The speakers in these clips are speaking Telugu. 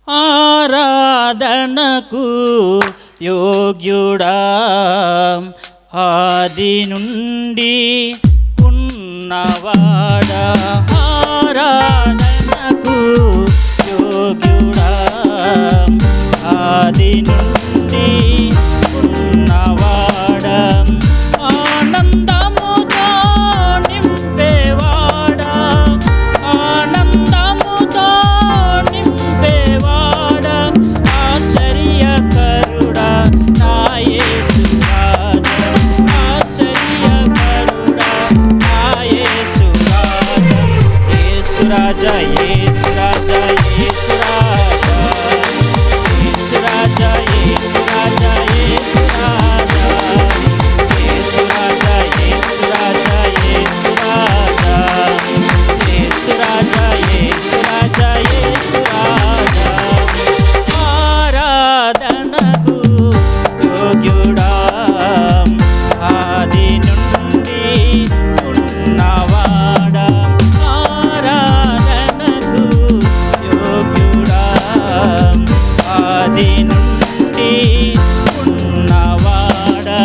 ఆరాధనకు యోగ్యుడా, ఆది నుండి ఉన్నవాడా. ఆరాధనకు యోగ్యుడా, ఆది నుండి ఉన్నవాడా. ఆనందముతో నింపేవాడా, ఆనందముతో నింపేవాడా. ఆశ్చర్యకరుడా నా యేసు రాజా, ఆశ్చర్యకరుడా నా యేసు రాజా. యేసు రాజా, యేసు రాజా, యేసు రాజా, యేసు రాజా, యేసు రాజా, యేసు రాజా, యేసు రాజా, యేసు రాజా, యేసు రాజా, యేసు రాజా, యేసు రాజా, యేసు రాజా. ఆరాధనకు యోగ్యుడా, ఆది నుండి ఉన్నవాడా. ఆరాధనకు యోగ్యుడా, ఆది నుండి ఉన్నవాడా.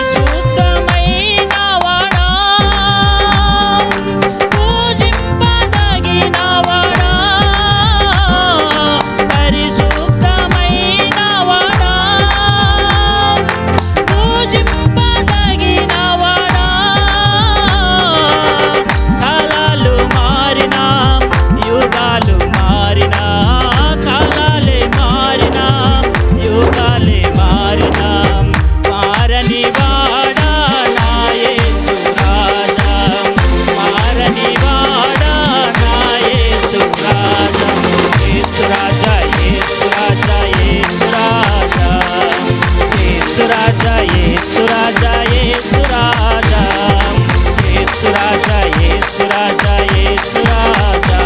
పరిశుద్ధమైన వాడా, పూజింపదగిన వాడా. పరిశుద్ధమైన వాడా, పూజింపదగిన వాడా. కాలాలు మారినా, యుగాలు మారినా, కాలాలే మారినా, యుగాలే మారినా, మారని వాడా నా యేసు రాజా, మారని వాడా నా యేసు రాజా. యేసు రాజా, యేసు రాజా, యేసు రాజా, యేసు రాజా, యేసు రాజా, యేసు రాజా, యేసు రాజా, యేసు రాజా, యేసు రాజా,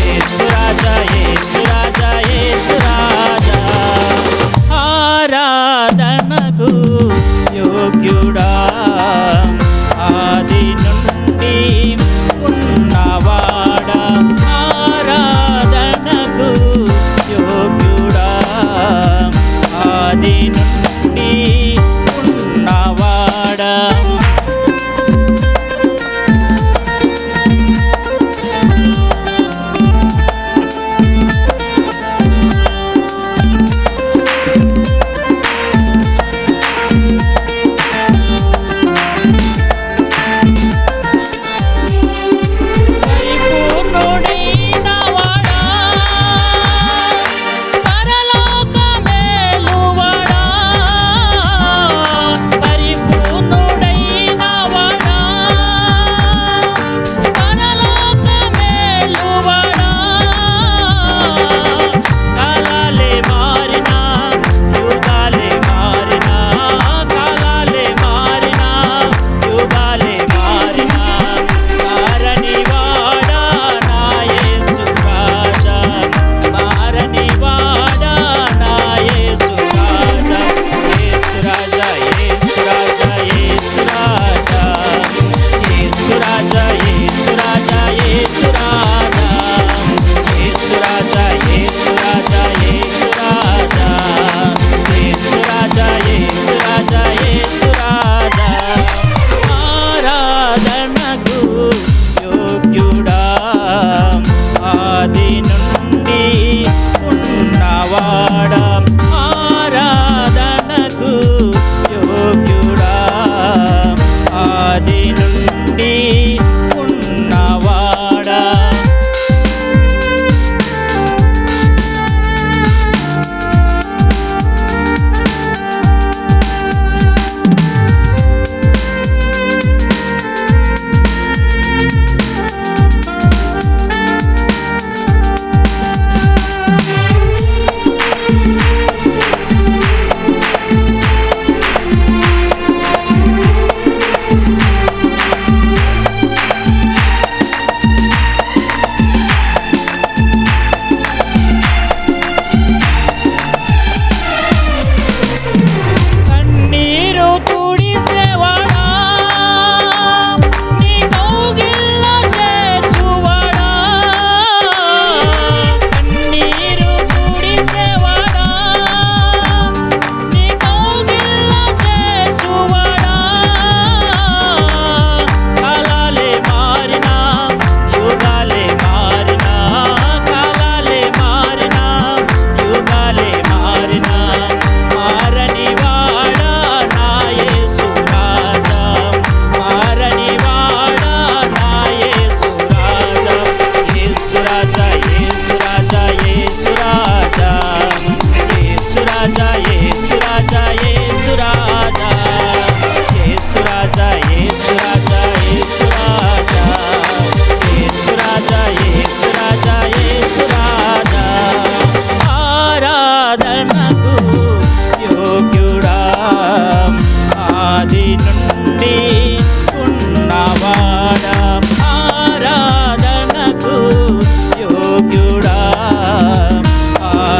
యేసు రాజా, యేసు రాజా, యేసు రాజా. ఆరాధనకు యోగ్యుడా, ఆది నుండి ఉన్నవాడా. ఆరాధనకు యోగ్యుడా, ఆది నుండి ఉన్నవాడా.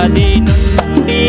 ఆది నుండి